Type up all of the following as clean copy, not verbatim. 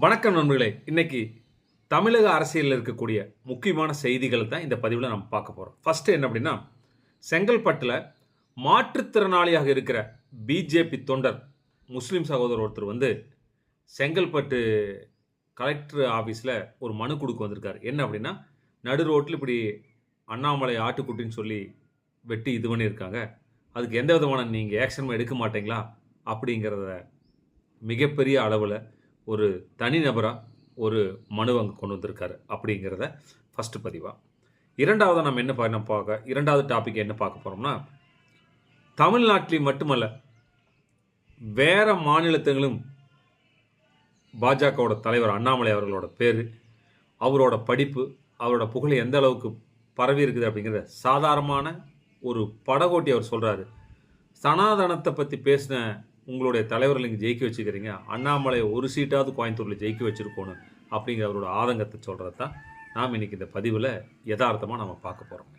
வணக்கம் நண்பர்களே. இன்னைக்கு தமிழக அரசியலில் இருக்கக்கூடிய முக்கியமான செய்திகள் தான் இந்த பதிவில் நம்ம பார்க்க போகிறோம். ஃபர்ஸ்ட் என்ன அப்படின்னா, செங்கல்பட்டில் மாற்றுத்திறனாளியாக இருக்கிற பிஜேபி தொண்டர் முஸ்லீம் சகோதரர் ஒருத்தர் வந்து செங்கல்பட்டு கலெக்டர் ஆஃபீஸில் ஒரு மனு கொடுக்க வந்திருக்காரு. என்ன அப்படின்னா, நடு ரோட்டில் இப்படி அண்ணாமலை ஆட்டுக்குட்டின்னு சொல்லி வெட்டி இது பண்ணியிருக்காங்க, அதுக்கு எந்த விதமான நீங்கள் ஆக்ஷனும் எடுக்க மாட்டீங்களா அப்படிங்கிறத மிகப்பெரிய அளவில் ஒரு தனிநபராக ஒரு மனு அங்கே கொண்டு வந்திருக்காரு அப்படிங்கிறத ஃபஸ்ட்டு பதிவாக. இரண்டாவது நம்ம என்ன இரண்டாவது டாபிக் என்ன பார்க்க போகிறோம்னா, தமிழ்நாட்டில் மட்டுமல்ல வேறு மாநிலத்திலும் பாஜகவோட தலைவர் அண்ணாமலை அவர்களோட பேர், அவரோட படிப்பு, அவரோட புகழ் எந்த அளவுக்கு பரவி இருக்குது அப்படிங்கிறத சாதாரணமான ஒரு படகோட்டி அவர் சொல்கிறாரு. சனாதனத்தை பற்றி பேசின உங்களுடைய தலைவர்கள் நீங்கள் ஜெயிக்க வச்சுக்கிறீங்க, அண்ணாமலை ஒரு சீட்டாவது கோயம்புத்தூரில் ஜெயிக்க வச்சுருக்கணும் அப்படிங்கிற அவரோட ஆதங்கத்தை சொல்கிறது தான் நாம் இன்றைக்கி இந்த பதிவில் யதார்த்தமாக நம்ம பார்க்க போகிறோம்.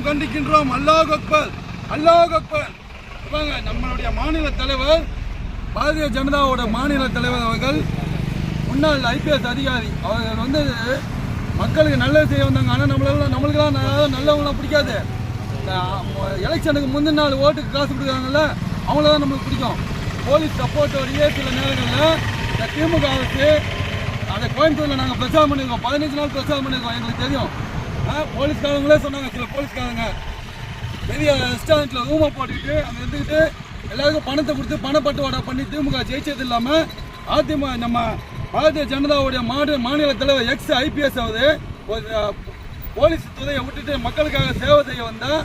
கண்டிக்கின்றோம். அல்லாஹ் அக்பர், அல்லாஹ் அக்பர். நம்மளுடைய மாநில தலைவர், பாரதிய ஜனதாவோட மாநில தலைவர் அவர்கள், முன்னாள் IPS அதிகாரி, அவர்கள் வந்து மக்களுக்கு நல்லது செய்ய வந்தாங்க. ஆனால் நம்மளுக்கெல்லாம் நல்லவங்களாம் பிடிக்காது. எலெக்ஷனுக்கு முந்தின நாள் ஓட்டுக்கு காசு கொடுக்குறாங்கல்ல, அவங்கள தான் நம்மளுக்கு பிடிக்கும். போலீஸ் சப்போர்ட்டோடையே சில நேரங்களில் இந்த திமுக அரசு அதை கோயம்புத்தூரில் நாங்கள் பிரச்சாரம் பண்ணியிருக்கோம். 15 நாள் பிரச்சாரம் பண்ணியிருக்கோம். எங்களுக்கு தெரியும். போலீஸ்காரங்களே சொன்னாங்க, சில போலீஸ்காரங்க பெரிய ரெஸ்டாரண்ட்டில் ரூமை போட்டுக்கிட்டு அங்கே இருந்துக்கிட்டு எல்லாருக்கும் பணத்தை கொடுத்து பணப்பட்டுவாடா பண்ணி திமுக ஜெயிச்சது இல்லாமல் அதிமுக நம்ம பாரதிய ஜனதாவுடைய மாநில தலைவர் IPS அவர் போலீஸ் துறையை விட்டுட்டு மக்களுக்காக சேவை செய்ய வந்தால்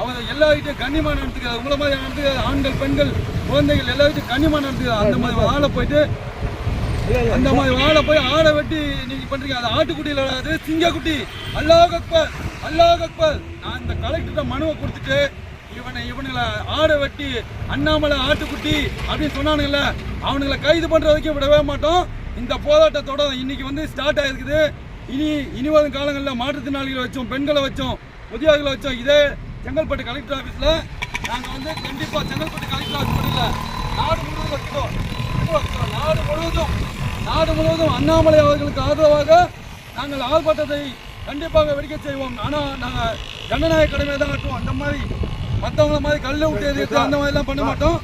அவர் எல்லார்கிட்டையும் கண்ணியமாக நடத்துக்கிறார். உங்களை மாதிரி நடத்துக்கிறார். ஆண்கள், பெண்கள், குழந்தைகள் எல்லார்கிட்டையும் கண்ணியமாக நடத்துக்கிறார். அந்த மாதிரி ஆளை போய் ஆடை வெட்டி நீங்கள் பண்ணுறீங்க. அது ஆட்டுக்குட்டியில் வராது, சிங்கக்குட்டி. அல்லாஹ் அக்பர், அல்லாஹ் அக்பர். நான் இந்த கலெக்டர்கிட்ட மனுவை கொடுத்துட்டு இவனுங்களை ஆடை வெட்டி அண்ணாமலை ஆட்டுக்குட்டி அப்படின்னு சொன்னானுங்கல்ல, அவனுங்களை கைது பண்ணுற வரைக்கும் விடவே மாட்டோம். இந்த போராட்டத்தோட இன்னைக்கு வந்து ஸ்டார்ட் ஆகிருக்குது. இனி வரும் காலங்களில் மாற்றுத்திறனாளிகளை வச்சோம், பெண்களை வச்சோம், முதியோர்களை வச்சோம். இதே செங்கல்பட்டு கலெக்டர் ஆஃபீஸில் நாங்கள் வந்து கண்டிப்பாக செங்கல்பட்டு கலெக்டர் ஆஃபீஸ் மட்டும் நாடு முழுவதும் வச்சுட்டோம். நாடு முழுவதும் அண்ணாமலை அவர்களுக்கு ஆதரவாக நாங்கள் ஆர்ப்பாட்டத்தை கண்டிப்பாக வெடிக்க செய்வோம். ஆனால் நாங்கள் ஜனநாயக கடமையை தான் காட்டுவோம். அந்த மாதிரி மற்றவங்கள மாதிரி கல்லை விட்டு எதிர்த்து அந்த மாதிரிலாம் பண்ண மாட்டோம்.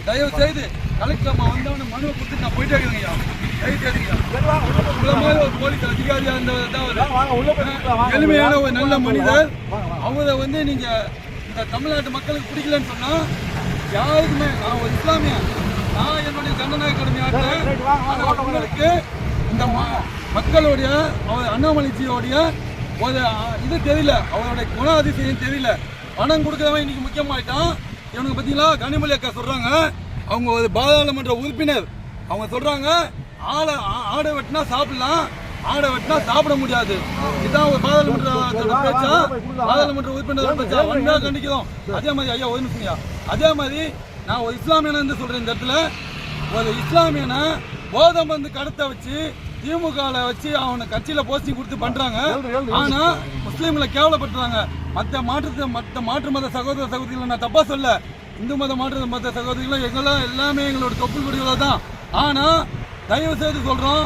தயவு செய்து கலெக்டர் அம்மா வந்தவன மனுவை கொடுத்து நான் போயிட்டே இருக்கிறேங்க. ஒரு போலீஸ் அதிகாரியா இருந்தவர், எளிமையான ஒரு நல்ல மனிதர். அவரை வந்து நீங்க இந்த தமிழ்நாட்டு மக்களுக்கு பிடிக்கலன்னு சொன்னா, யாருக்குமே நான் ஒரு இஸ்லாமிய, நான் என்னுடைய ஜனநாயக கடமையாற்றேன். உங்களுக்கு இந்த மக்களுடைய அவர் அண்ணாமலைஜியோடைய ஒரு இது தெரியல, அவருடைய குணாதிசயம் தெரியல. பணம் கொடுக்குறவன் இன்னைக்கு முக்கியமாயிட்டான். இவனுக்கு பார்த்தீங்களா, கனிமொழி அக்கா சொல்றாங்க, அவங்க ஒரு பாராளுமன்ற உறுப்பினர், அவங்க சொல்றாங்க ஆடை வெட்டினா சாப்பிடலாம், ஆடை வெட்டினா சாப்பிட முடியாது. இதுதான் ஒரு பாராளுமன்ற பேச்சா, பாராளுமன்ற உறுப்பினர் பேச்சா. ஒன்றா கண்டிக்கிறோம். அதே மாதிரி ஐயா ஒரு நிமிஷம், அதே மாதிரி நான் ஒரு இஸ்லாமியனை சொல்றேன். இந்த இடத்துல ஒரு இஸ்லாமியனை போதை மருந்து கடத்த வச்சு திமுகவில் வச்சு அவனை கட்சியில் போஸ்டிங் கொடுத்து பண்றாங்க. ஆனா முஸ்லீம்களை கேவலப்படுத்துறாங்க. மற்ற மாற்று மத சகோதர சகோதரிகளை நான் தப்பா சொல்ல, இந்து மத சகோதரிகளும் எங்கெல்லாம் எல்லாமே எங்களோட தொப்புள் கொடிகளை தான். ஆனால் தயவு செய்து சொல்கிறோம்,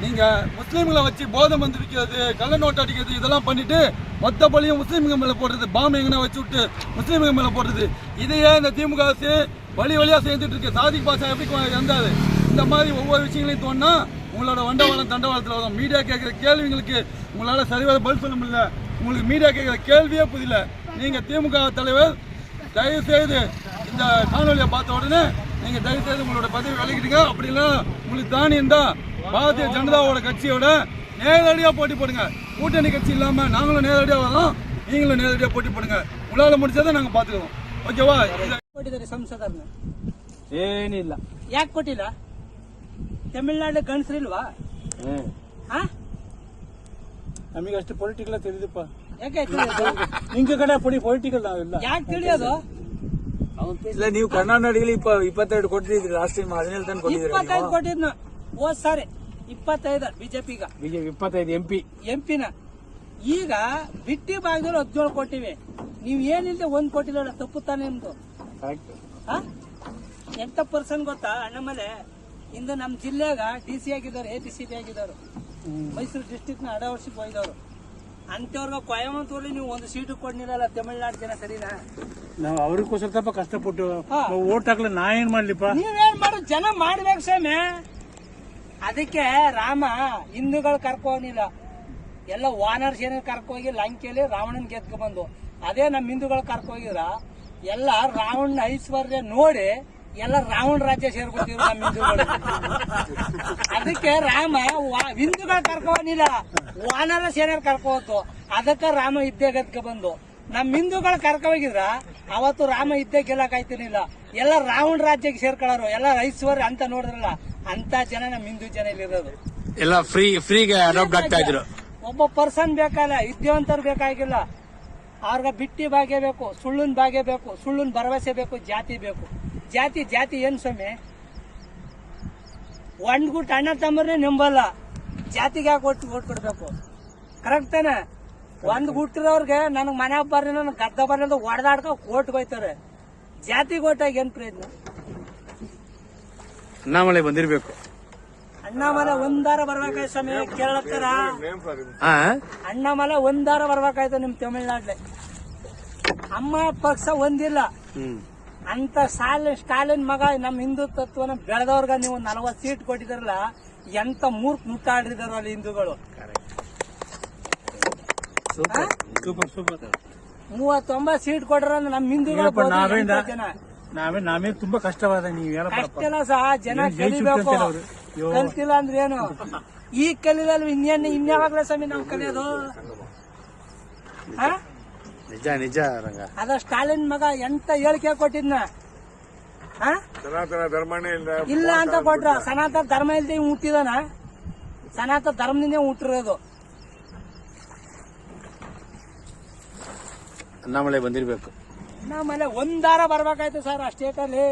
நீங்கள் முஸ்லீம்களை வச்சு போதை மருந்து விற்கிறது, கள்ள நோட்டு அடிக்கிறது, இதெல்லாம் பண்ணிட்டு மொத்த பள்ளியும் முஸ்லீம்க மேலே போடுறது, பாம்பு எங்கன்னா வச்சு விட்டு முஸ்லீம்க மேலே போடுறது, இதையே இந்த திமுக அரசு வழியாக சேர்ந்துட்டு இருக்கு. சாதிக் பாஷா எப்படி இருந்தாரு, இந்த மாதிரி ஒவ்வொரு விஷயங்களையும் தோணுனா உங்களோட வண்டவாளம் தண்டவாளத்தில் வரும். மீடியா கேட்குற கேள்விங்களுக்கு உங்களால் சரிவர பதில் சொல்ல முடியல. உங்களுக்கு மீடியா கேட்குற கேள்வியே புரியல. நீங்கள் திமுக தலைவர், தயவு செய்து இந்த காணொலியை பார்த்த உடனே நீங்கள் தயவு செய்து உங்களோட பதவி விலகிடுங்க. அப்படின்னா உங்களுக்கு தானியம் தான் பாரதிய ஜனதாவோட கட்சியோட நேரடியாக போட்டி போடுங்க. கூட்டணி கட்சி இல்லாமல் நாங்களும் நேரடியாக வரோம், நீங்களும் நேரடியாக போட்டி போடுங்க. உங்களால் முடிச்சதை நாங்கள் பார்த்துக்குவோம். ಓಕೆವಾ? ಸಂಸದರನ್ನ ಏನಿಲ್ಲ. ಯಾಕೆ ಕೊಟ್ಟಿಲ್ಲ? ತಮಿಳ್ನಾಡು ಗಣಸರಿಲ್ವಾ? ನಮಗೆ ಅಷ್ಟು ಪೊಲಿಟಿಕಲ್ ತಿಳಿದಪ್ಪ. ಯಾಕೆ ನಿಂಗೆ ಕಡೆ ಪೊಲಿಟಿಕಲ್ ನಾವಿಲ್ಲ. ಯಾಕೆ ತಿಳಿಯೋದು? ಇಲ್ಲ, ನೀವು ಕರ್ನಾಟಕದಲ್ಲಿ 22 ಕೊಟ್ಟಿದ್ರಿ, ಲಾಸ್ಟ್ ಟೈಮ್ 17 ತನಕ ಕೊಟ್ಟಿದ್ರಿ. 25 ಕೊಟ್ಟಿದ್ನ ಹೋದ್ ಸಾರಿ 25 ಬಿಜೆಪಿಗ 25 ಎಂಪಿನ. ಈಗ ಬಿಟ್ಟಿ ಭಾಗದಲ್ಲಿ 17 ಕೊಟ್ಟಿವಿ. ನೀವ್ ಏನಿಲ್ಲದೆ 1 ಕೊಟ್ಟಿಲ್ಲ, ತಪ್ಪು ತಾನೆ ನಿಮ್ದು. ಎಂತ ಪರ್ಸನ್ ಗೊತ್ತಾ ಅಣ್ಣಮಲೆ ಇಂದು ನಮ್ಮ ಜಿಲ್ಲೆಗ DC ಆಗಿದ್ದಾರೆ, APCP ಆಗಿದ್ದಾರೆ, ಮೈಸೂರು ಡಿಸ್ಟಿಕ್ ನ ಅಡವರ್ಸಿಗೆ ಹೋಗಿದವರು. ಅಂತವ್ರಿಗೆ ಕೊಯಮತ್ತೂರಲ್ಲಿ ನೀವು ಒಂದು ಸೀಟು ಕೊಡ್ನಿಲ್ಲ ತಮಿಳ್ನಾಡು ಜನ, ಸರಿನಾ? ನಾವು ಅವ್ರಿಗೋಸ್ಕರ ಸ್ವಲ್ಪ ಕಷ್ಟಪಟ್ಟು ಓಟ್ ಹಾಕ್ಲಿ, ನಾ ಏನ್ ಮಾಡ್ಲಿಪ್ಪ? ನೀವೇನ್ ಮಾಡೋ ಜನ ಮಾಡ್ಬೇಕು ಸ್ವಾಮಿ. ಅದಕ್ಕೆ ರಾಮ ಹಿಂದೂಗಳು ಕರ್ಕೋನಿಲ್ಲ, ಎಲ್ಲ ವಾನರ್ ಸೇನೆ ಕರ್ಕೋಗಿ ಲಂಕೆಯಲ್ಲಿ ರಾವಣನ್ ಗೆದ್ಕ ಬಂದು. ಅದೇ ನಮ್ಮ ಹಿಂದೂಗಳು ಕರ್ಕೋಗಿದ್ರ ಎಲ್ಲ ರಾವಣ ಐಶ್ವರ್ಯ ನೋಡಿ ಎಲ್ಲ ರಾವಣ ರಾಜ್ಯ ಸೇರ್ಕೊತಿದ್ರು ನಮ್ಮ ಹಿಂದೂಗಳು. ಅದಕ್ಕೆ ರಾಮ ಹಿಂದೂಗಳು ಕರ್ಕೋನಿಲ್ಲ, ವಾನರ ಸೇನೆ ಕರ್ಕೋತು. ಅದಕ್ಕೆ ರಾಮ ಇದ್ದೇ ಗೆದ್ಕ ಬಂದು. ನಮ್ಮ ಹಿಂದೂಗಳು ಕರ್ಕೋಗಿದ್ರ ಅವತ್ತು ರಾಮ ಇದ್ದೇ ಗೆಲ್ಲಕಾಯ್ತಿರ್ಲಿಲ್ಲ, ಎಲ್ಲ ರಾವಣ ರಾಜ್ಯಕ್ಕೆ ಸೇರ್ಕೊಳ್ಳೋರು, ಎಲ್ಲ ಐಶ್ವರ್ಯ ಅಂತ ನೋಡಿದ್ರಲ್ಲ, ಅಂತ ಜನ ನಮ್ಮ ಹಿಂದೂ ಜನ ಇಲ್ಲಿರೋದು. ಎಲ್ಲ ಫ್ರೀಗೆ ಅಡಾಪ್ಟ್ ಆಗ್ತಾ ಇದ್ರು. ಒಬ್ಬ ಪರ್ಸನ್ ಬೇಕಲ್ಲ, ವಿದ್ಯಾವಂತರು ಬೇಕಾಗಿಲ್ಲ. ಅವ್ರಿಗೆ ಬಿಟ್ಟಿ ಭಾಗ್ಯ ಬೇಕು, ಸುಳ್ಳಿನ ಭಾಗ್ಯ ಬೇಕು, ಸುಳ್ಳಿನ ಭರವಸೆ ಬೇಕು, ಜಾತಿ ಬೇಕು. ಜಾತಿ ಏನ್ ಸ್ವಾಮಿ? ಒಂದ್ ಗುಟ್ ಅಣ್ಣ ತಮ್ಮರೇ ನಂಬಲ್ಲ, ಜಾತಿಗೆ ಯಾಕೆ ಓಟ್ ಕೊಡ್ಬೇಕು? ಕರೆಕ್ಟ್ ತಾನೆ? ಒಂದ್ ಗುಟ್ಟಿರೋರ್ಗೆ ನನಗ್ ಮನೆ ಬರ್ರಿ, ನನಗ್ ಗದ್ದ ಬರ್ರಿ ಅಂತ ಹೊಡೆದಾಡ್ಕೊ ಓಟ್ ಹೋಯ್ತಾರೆ. ಜಾತಿಗೆ ಓಟಾಗಿ ಏನ್ ಪ್ರಯೋಜನ? ಅಣ್ಣಾಮಲೈ ಬಂದಿರ್ಬೇಕು. ಅಣ್ಣಾಮಲೈ ಒಂದಾರ ಬರ್ಬೇಕಾಯ್ತು ಸ್ವಾಮಿ, ಕೇಳತ್ತಾರ? ಅಣ್ಣಾಮಲೈ ಒಂದಾರ ಬರ್ಬೇಕಾಯ್ತು ನಿಮ್ ತಮಿಳ್ನಾಡ್ಲಿ. ಅಮ್ಮ ಪಕ್ಷ ಒಂದಿಲ್ಲ ಅಂತ ಸ್ಟಾಲಿನ್ ಮಗ ನಮ್ಮ ಹಿಂದುತ್ವನ ಬೆಳೆದವ್ರಗ ನೀವು 40 ಸೀಟ್ ಕೊಟ್ಟಿದಾರಲ್ಲ, ಎಂತ ಮೂರ್ಖ ಮುಟ್ಟಾಡಿದಾರ ಅಲ್ಲಿ ಹಿಂದೂಗಳು. 39 ಸೀಟ್ ಕೊಟ್ರ ನಮ್ಮ ಹಿಂದೂಗಳು ಜನ. ನಾವೇ ತುಂಬಾ ಕಷ್ಟವಾದ ಕಷ್ಟ ಇಲ್ಲ ಸಹ, ಜನ ಕಲಿಬೇಕು. ಕಲ್ತಿಲ್ಲ ಅಂದ್ರೆ ಏನು? ಈಗ ಕಲಿದಲ್ವ ಇನ್ಯಾವಾಗ್ಲೇ ಸ್ವಾಮಿ ನಾವು ಕಲಿಯೋದು? ನಿಜ ರಂಗ. ಅದ ಸ್ಟಾಲಿನ್ ಮಗ ಎಂತ ಹೇಳಿಕೆ ಕೊಟ್ಟಿದ್ನ, ಸನಾತನ ಧರ್ಮನೇ ಇಲ್ಲ ಅಂತ ಕೊಟ್ರ. ಸನಾತನ ಧರ್ಮ ಇಲ್ದೆ ಹುಟ್ಟಿದಾನ? ಸನಾತನ ಧರ್ಮದಿಂದ ಹುಟ್ಟಿರೋದು. ಅಣ್ಣಾಮಲೈ ಬಂದಿರ್ಬೇಕು. ನಮ್ಮನೆ ಒಂದಾರ ಬರ್ಬೇಕಾಯ್ತು ಸರ್ ಆ ಸ್ಟೇಟಲ್ಲಿ.